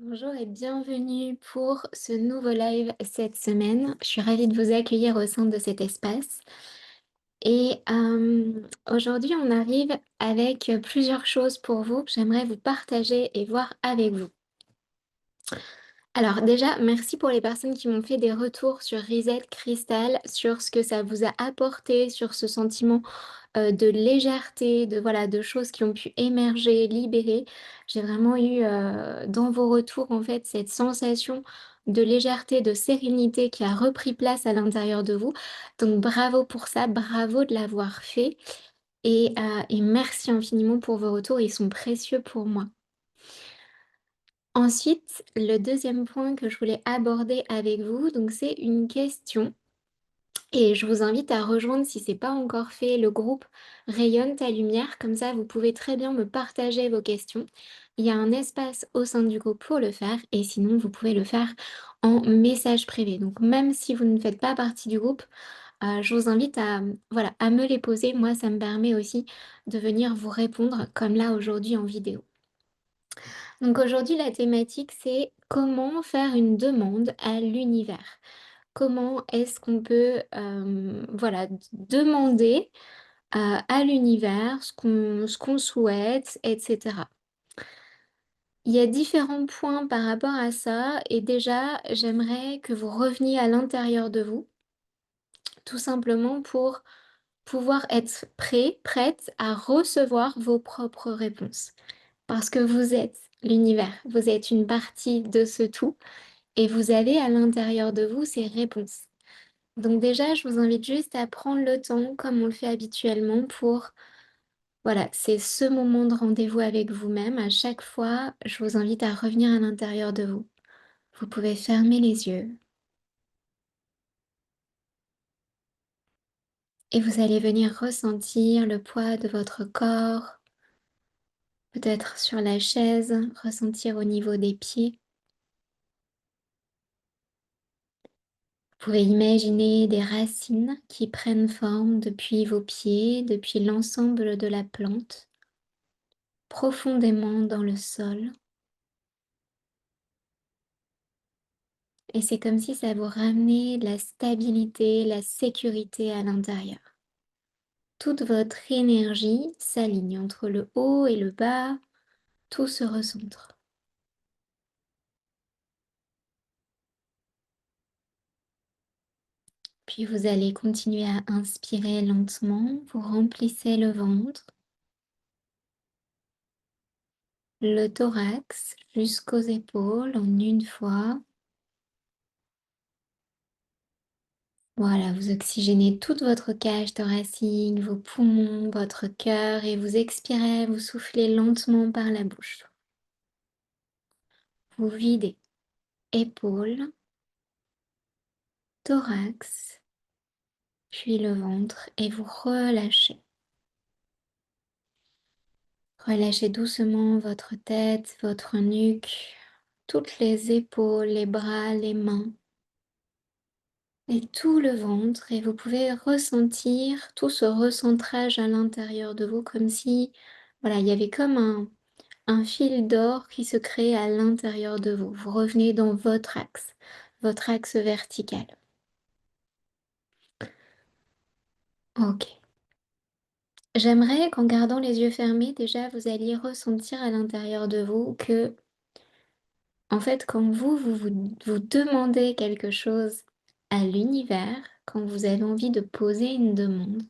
Bonjour et bienvenue pour ce nouveau live cette semaine. Je suis ravie de vous accueillir au sein de cet espace. Aujourd'hui, on arrive avec plusieurs choses pour vous que j'aimerais vous partager et voir avec vous. Alors déjà, merci pour les personnes qui m'ont fait des retours sur Reset Crystal, sur ce que ça vous a apporté, sur ce sentiment de légèreté, de voilà, de choses qui ont pu émerger, libérer. J'ai vraiment eu dans vos retours en fait cette sensation de légèreté, de sérénité qui a repris place à l'intérieur de vous. Donc bravo pour ça, bravo de l'avoir fait et merci infiniment pour vos retours, ils sont précieux pour moi. Ensuite, le deuxième point que je voulais aborder avec vous, donc c'est une question et je vous invite à rejoindre, si c'est pas encore fait, le groupe Rayonne ta lumière. Comme ça, vous pouvez très bien me partager vos questions. Il y a un espace au sein du groupe pour le faire et sinon, vous pouvez le faire en message privé. Donc, même si vous ne faites pas partie du groupe, je vous invite à, voilà, à me les poser. Moi, ça me permet aussi de venir vous répondre comme là aujourd'hui en vidéo. Donc aujourd'hui, la thématique, c'est comment faire une demande à l'univers. Comment est-ce qu'on peut voilà, demander à l'univers ce qu'on souhaite, etc. Il y a différents points par rapport à ça et déjà, j'aimerais que vous reveniez à l'intérieur de vous, tout simplement pour pouvoir être prêt, prête à recevoir vos propres réponses. Parce que vous êtes l'univers, vous êtes une partie de ce tout et vous avez à l'intérieur de vous ces réponses. Donc déjà, je vous invite juste à prendre le temps, comme on le fait habituellement, pour, voilà, c'est ce moment de rendez-vous avec vous-même. À chaque fois, je vous invite à revenir à l'intérieur de vous. Vous pouvez fermer les yeux et vous allez venir ressentir le poids de votre corps, peut-être sur la chaise, ressentir au niveau des pieds. Vous pouvez imaginer des racines qui prennent forme depuis vos pieds, depuis l'ensemble de la plante, profondément dans le sol. Et c'est comme si ça vous ramenait de la stabilité, la sécurité à l'intérieur. Toute votre énergie s'aligne entre le haut et le bas, tout se recentre. Puis vous allez continuer à inspirer lentement, vous remplissez le ventre, le thorax jusqu'aux épaules en une fois. Voilà, vous oxygénez toute votre cage thoracique, vos poumons, votre cœur et vous expirez, vous soufflez lentement par la bouche. Vous videz épaules, thorax, puis le ventre et vous relâchez. Relâchez doucement votre tête, votre nuque, toutes les épaules, les bras, les mains et tout le ventre et vous pouvez ressentir tout ce recentrage à l'intérieur de vous comme si voilà, il y avait comme un fil d'or qui se crée à l'intérieur de vous. Vous revenez dans votre axe vertical. Ok. J'aimerais qu'en gardant les yeux fermés, déjà, vous alliez ressentir à l'intérieur de vous que, en fait, quand vous demandez quelque chose à l'univers, quand vous avez envie de poser une demande,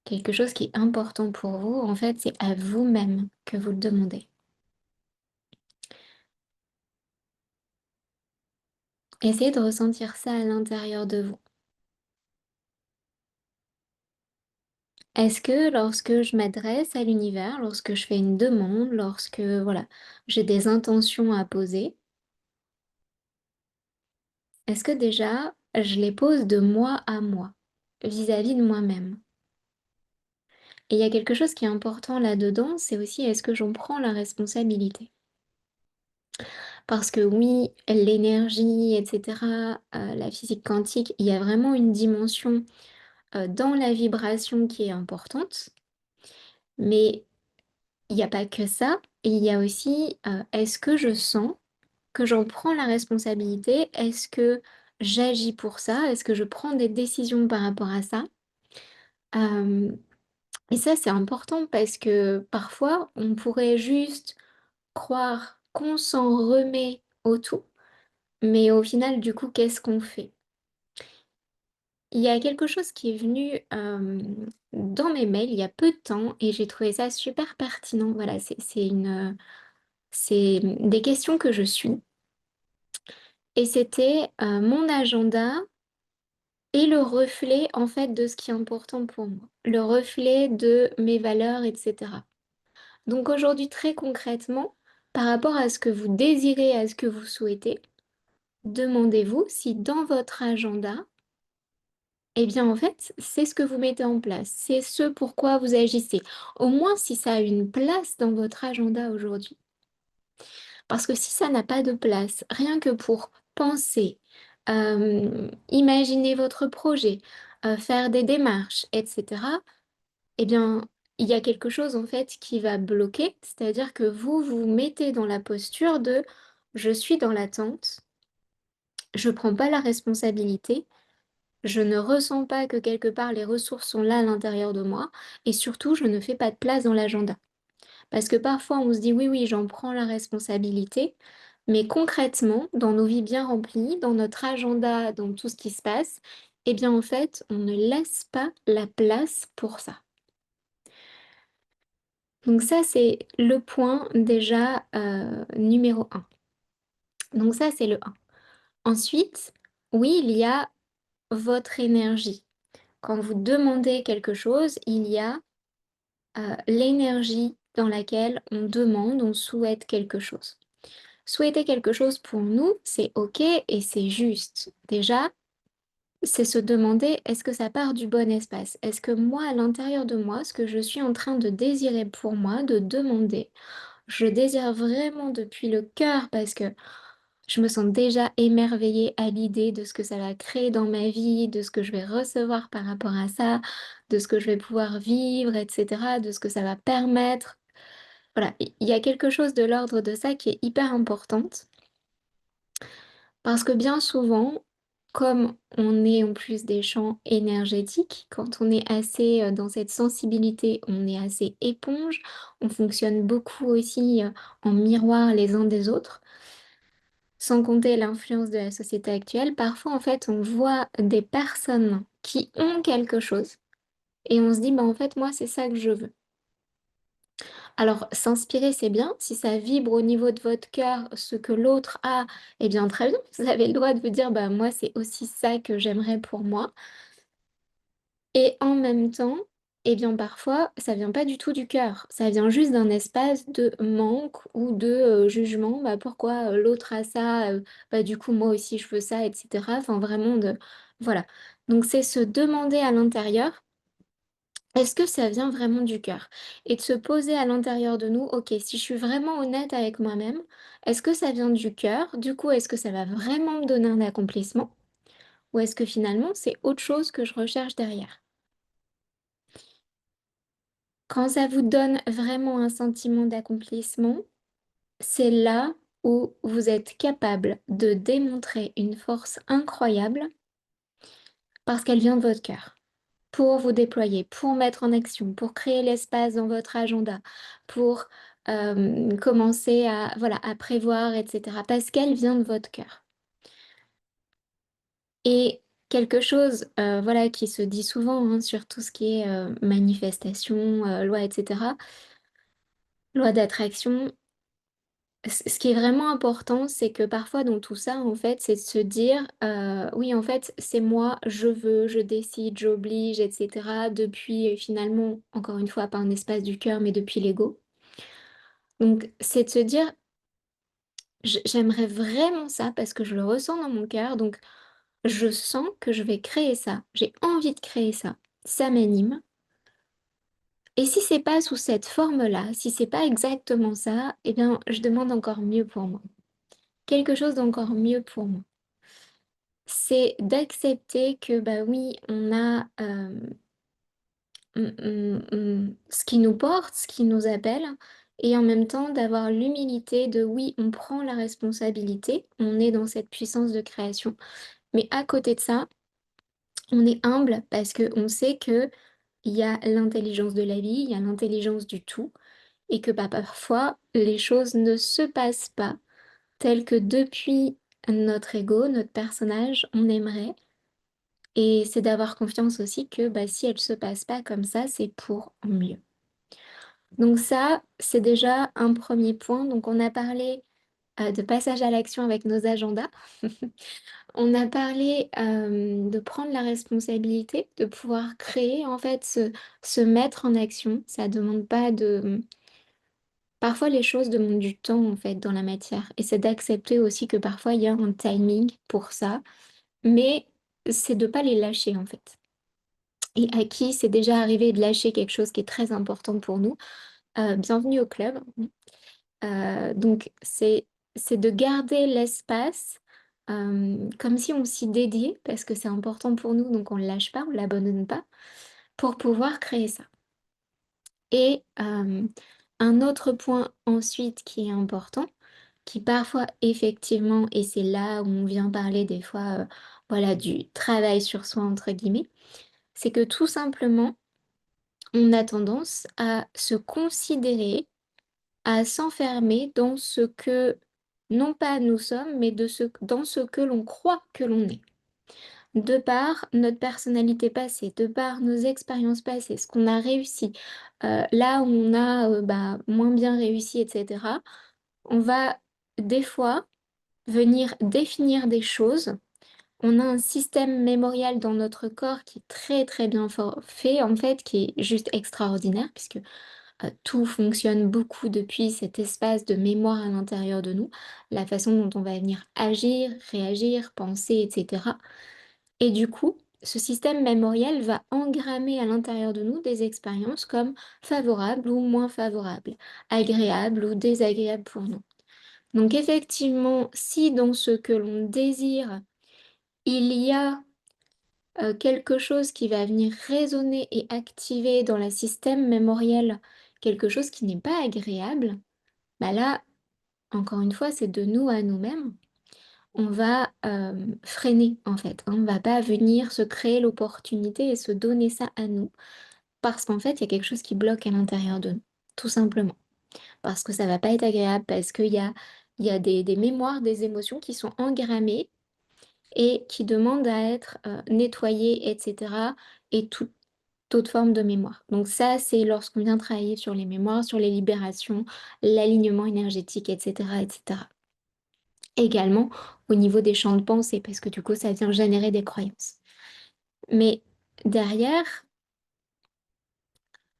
quelque chose qui est important pour vous, en fait, c'est à vous-même que vous le demandez. Essayez de ressentir ça à l'intérieur de vous. Est-ce que lorsque je m'adresse à l'univers, lorsque je fais une demande, lorsque voilà, j'ai des intentions à poser, est-ce que déjà je les pose de moi à moi, vis-à-vis de moi-même? Et il y a quelque chose qui est important là-dedans, c'est aussi est-ce que j'en prends la responsabilité? Parce que oui, l'énergie, etc., la physique quantique, il y a vraiment une dimension dans la vibration qui est importante, mais il n'y a pas que ça. Et il y a aussi, est-ce que je sens que j'en prends la responsabilité? Est-ce que j'agis pour ça? Est-ce que je prends des décisions par rapport à ça? Hem et ça, c'est important parce que parfois, on pourrait juste croire qu'on s'en remet au tout, mais au final, du coup, qu'est-ce qu'on fait? Il y a quelque chose qui est venu, dans mes mails il y a peu de temps et j'ai trouvé ça super pertinent. Voilà, c'est, des questions que je suis et c'était, mon agenda est le reflet, en fait, de ce qui est important pour moi. Le reflet de mes valeurs et cetera. Donc aujourd'hui, très concrètement, par rapport à ce que vous désirez, à ce que vous souhaitez, demandez-vous si dans votre agenda, eh bien, en fait, c'est ce que vous mettez en place, c'est ce pourquoi vous agissez. Au moins si ça a une place dans votre agenda aujourd'hui. Parce que si ça n'a pas de place, rien que pour penser, imaginer votre projet, faire des démarches et cetera, eh bien, il y a quelque chose en fait qui va bloquer. C'est-à-dire que vous vous mettez dans la posture de: «Je suis dans l'attente, je prends pas la responsabilité, je ne ressens pas que quelque part les ressources sont là à l'intérieur de moi et surtout je ne fais pas de place dans l'agenda». Parce que parfois on se dit: «Oui, oui, j'en prends la responsabilité», mais concrètement, dans nos vies bien remplies, dans notre agenda, dans tout ce qui se passe, eh bien en fait, on ne laisse pas la place pour ça. Donc ça, c'est le point déjà, numéro un. Donc ça, c'est le un. Ensuite, oui, il y a votre énergie. Quand vous demandez quelque chose, il y a, l'énergie dans laquelle on demande, on souhaite quelque chose. Souhaiter quelque chose pour nous, c'est OK et c'est juste. Déjà, c'est se demander: «Est-ce que ça part du bon espace?» Est-ce que moi, à l'intérieur de moi, ce que je suis en train de désirer pour moi, de demander, je désire vraiment depuis le cœur parce que je me sens déjà émerveillée à l'idée de ce que ça va créer dans ma vie, de ce que je vais recevoir par rapport à ça, de ce que je vais pouvoir vivre et cetera, de ce que ça va permettre. Voilà, il y a quelque chose de l'ordre de ça qui est hyper importante parce que bien souvent, comme on est en plus des champs énergétiques, quand on est assez, dans cette sensibilité, on est assez éponge, on fonctionne beaucoup aussi, en miroir les uns des autres. Sans compter l'influence de la société actuelle, parfois en fait on voit des personnes qui ont quelque chose et on se dit: «Bah, en fait moi c'est ça que je veux». Alors s'inspirer c'est bien, si ça vibre au niveau de votre cœur, ce que l'autre a, eh bien très bien, vous avez le droit de vous dire: «Bah, moi c'est aussi ça que j'aimerais pour moi». Et en même temps, eh bien parfois, ça vient pas du tout du cœur. Ça vient juste d'un espace de manque ou de, jugement. Bah, pourquoi, l'autre a ça, bah, du coup moi aussi je veux ça et cetera. Enfin vraiment de voilà. Donc c'est se demander à l'intérieur, est-ce que ça vient vraiment du cœur? Et de se poser à l'intérieur de nous: «OK, si je suis vraiment honnête avec moi-même, est-ce que ça vient du cœur? Du coup, est-ce que ça va vraiment me donner un accomplissement? Ou est-ce que finalement c'est autre chose que je recherche derrière?» Quand ça vous donne vraiment un sentiment d'accomplissement, c'est là où vous êtes capable de démontrer une force incroyable parce qu'elle vient de votre cœur. Pour vous déployer, pour mettre en action, pour créer l'espace dans votre agenda, pour commencer à, voilà, à prévoir, etc. Parce qu'elle vient de votre cœur. Et quelque chose, voilà, qui se dit souvent hein, sur tout ce qui est manifestation, loi, etc. Loi d'attraction. Ce qui est vraiment important, c'est que parfois dans tout ça, en fait, c'est de se dire, «Oui, en fait, c'est moi, je veux, je décide, j'oblige» et cetera, depuis, finalement, encore une fois, pas un espace du cœur, mais depuis l'ego. Donc c'est de se dire: J'aimerais vraiment ça parce que je le ressens dans mon cœur, donc je sens que je vais créer ça, j'ai envie de créer ça m'anime et si c'est pas sous cette forme-là, si c'est pas exactement ça, eh bien, je demande encore mieux pour moi. Quelque chose d'encore mieux pour moi. C'est d'accepter que, bah, oui, on a, ce qui nous porte, ce qui nous appelle et en même temps d'avoir l'humilité de oui, on prend la responsabilité, on est dans cette puissance de création, mais à côté de ça, on est humble parce qu'on sait que il y a l'intelligence de la vie, il y a l'intelligence du tout, et que bah, parfois les choses ne se passent pas telles que depuis notre ego, notre personnage, on aimerait. Et c'est d'avoir confiance aussi que bah, si elles se passent pas comme ça, c'est pour mieux. Donc ça, c'est déjà un premier point. Donc on a parlé de passage à l'action avec nos agendas. On a parlé de prendre la responsabilité, de pouvoir créer, en fait, se mettre en action. Ça demande pas de... Parfois, les choses demandent du temps, en fait, dans la matière. Et c'est d'accepter aussi que parfois, il y a un timing pour ça. Mais c'est de pas les lâcher, en fait. Et à qui c'est déjà arrivé de lâcher quelque chose qui est très important pour nous, bienvenue au club. Donc, c'est de garder l'espace comme si on s'y dédiait, parce que c'est important pour nous, donc on ne lâche pas, on ne l'abandonne pas, pour pouvoir créer ça. Et un autre point ensuite qui est important, qui parfois effectivement, et c'est là où on vient parler des fois voilà, du travail sur soi, entre guillemets, c'est que tout simplement, on a tendance à se considérer, à s'enfermer dans ce que, non pas nous sommes, mais dans ce que l'on croit que l'on est. De par notre personnalité passée, de par nos expériences passées, ce qu'on a réussi, là où on a bah, moins bien réussi, etc., on va des fois venir définir des choses. On a un système mémorial dans notre corps qui est très très bien fait, en fait, qui est juste extraordinaire, puisque tout fonctionne beaucoup depuis cet espace de mémoire à l'intérieur de nous, la façon dont on va venir agir, réagir, penser, etc. Et du coup, ce système mémoriel va engrammer à l'intérieur de nous des expériences comme favorables ou moins favorables, agréables ou désagréables pour nous. Donc effectivement, si dans ce que l'on désire, il y a quelque chose qui va venir résonner et activer dans le système mémoriel quelque chose qui n'est pas agréable, bah là, encore une fois, c'est de nous à nous-mêmes. On va freiner en fait, hein. On va pas venir se créer l'opportunité et se donner ça à nous. Parce qu'en fait, il y a quelque chose qui bloque à l'intérieur de nous, tout simplement. Parce que ça va pas être agréable, parce qu'il y a des mémoires, des émotions qui sont engrammées et qui demandent à être nettoyées, etc. Et toute autre forme de mémoire. Donc ça, c'est lorsqu'on vient travailler sur les mémoires, sur les libérations, l'alignement énergétique, etc., etc. Également au niveau des champs de pensée, parce que du coup, ça vient générer des croyances. Mais derrière,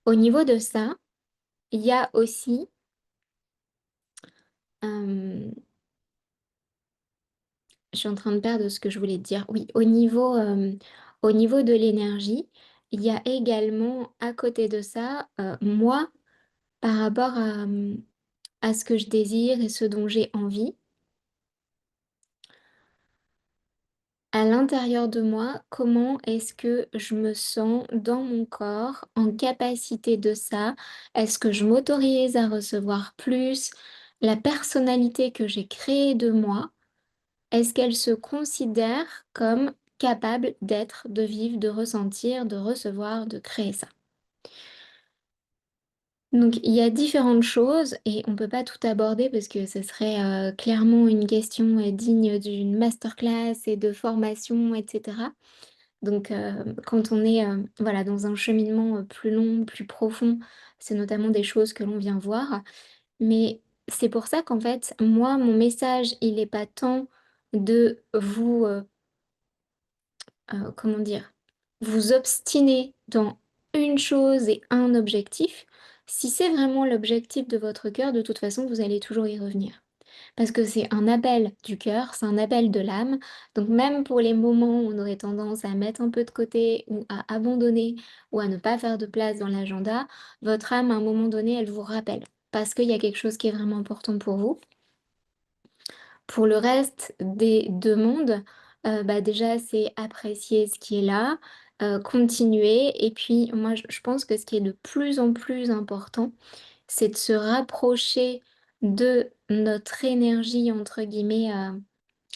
au niveau de ça, il y a aussi, euh, je suis en train de perdre ce que je voulais te dire. Oui, au niveau de l'énergie, il y a également à côté de ça, moi, par rapport à ce que je désire et ce dont j'ai envie. À l'intérieur de moi, comment est-ce que je me sens dans mon corps, en capacité de ça? Est-ce que je m'autorise à recevoir plus? La personnalité que j'ai créée de moi, est-ce qu'elle se considère comme capable d'être, de vivre, de ressentir, de recevoir, de créer ça? Donc il y a différentes choses et on peut pas tout aborder parce que ce serait clairement une question digne d'une masterclass et de formation, etc. Donc, quand on est voilà, dans un cheminement plus long, plus profond, c'est notamment des choses que l'on vient voir. Mais c'est pour ça qu'en fait, moi, mon message, il n'est pas tant de vous, comment dire, vous obstiner dans une chose et un objectif. Si c'est vraiment l'objectif de votre cœur, de toute façon, vous allez toujours y revenir. Parce que c'est un appel du cœur, c'est un appel de l'âme. Donc même pour les moments où on aurait tendance à mettre un peu de côté ou à abandonner ou à ne pas faire de place dans l'agenda, votre âme, à un moment donné, elle vous rappelle. Parce qu'il y a quelque chose qui est vraiment important pour vous. Pour le reste des demandes, bah déjà, c'est apprécier ce qui est là, continuer. Et puis, moi, je pense que ce qui est de plus en plus important, c'est de se rapprocher de notre énergie, entre guillemets,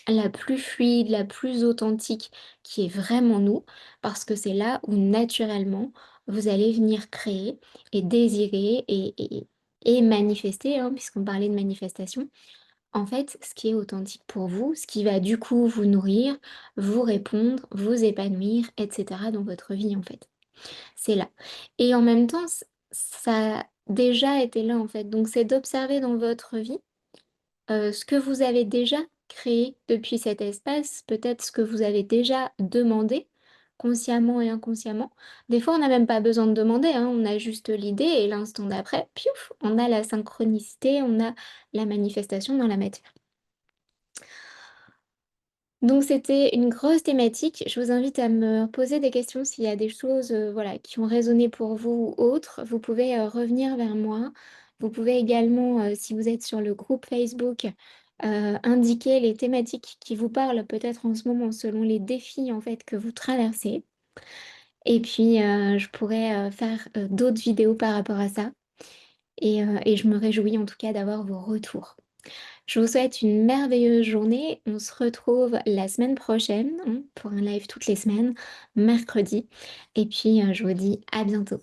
la plus fluide, la plus authentique, qui est vraiment nous, parce que c'est là où naturellement vous allez venir créer et désirer et manifester, hein, puisqu'on parlait de manifestation. En fait, ce qui est authentique pour vous, ce qui va du coup vous nourrir, vous répondre, vous épanouir, etc. dans votre vie en fait. C'est là. Et en même temps, ça a déjà été là en fait. Donc c'est d'observer dans votre vie ce que vous avez déjà créé depuis cet espace, peut-être ce que vous avez déjà demandé, consciemment et inconsciemment. Des fois, on n'a même pas besoin de demander, hein, on a juste l'idée et l'instant d'après, piouf, on a la synchronicité, on a la manifestation dans la matière. Donc c'était une grosse thématique. Je vous invite à me poser des questions s'il y a des choses, voilà, qui ont résonné pour vous ou autres. Vous pouvez, revenir vers moi. Vous pouvez également, si vous êtes sur le groupe Facebook, indiquer les thématiques qui vous parlent peut-être en ce moment selon les défis, en fait, que vous traversez et puis, je pourrais, faire, d'autres vidéos par rapport à ça et je me réjouis en tout cas d'avoir vos retours. Je vous souhaite une merveilleuse journée. On se retrouve la semaine prochaine, hein, pour un live toutes les semaines, mercredi. Et puis, je vous dis à bientôt.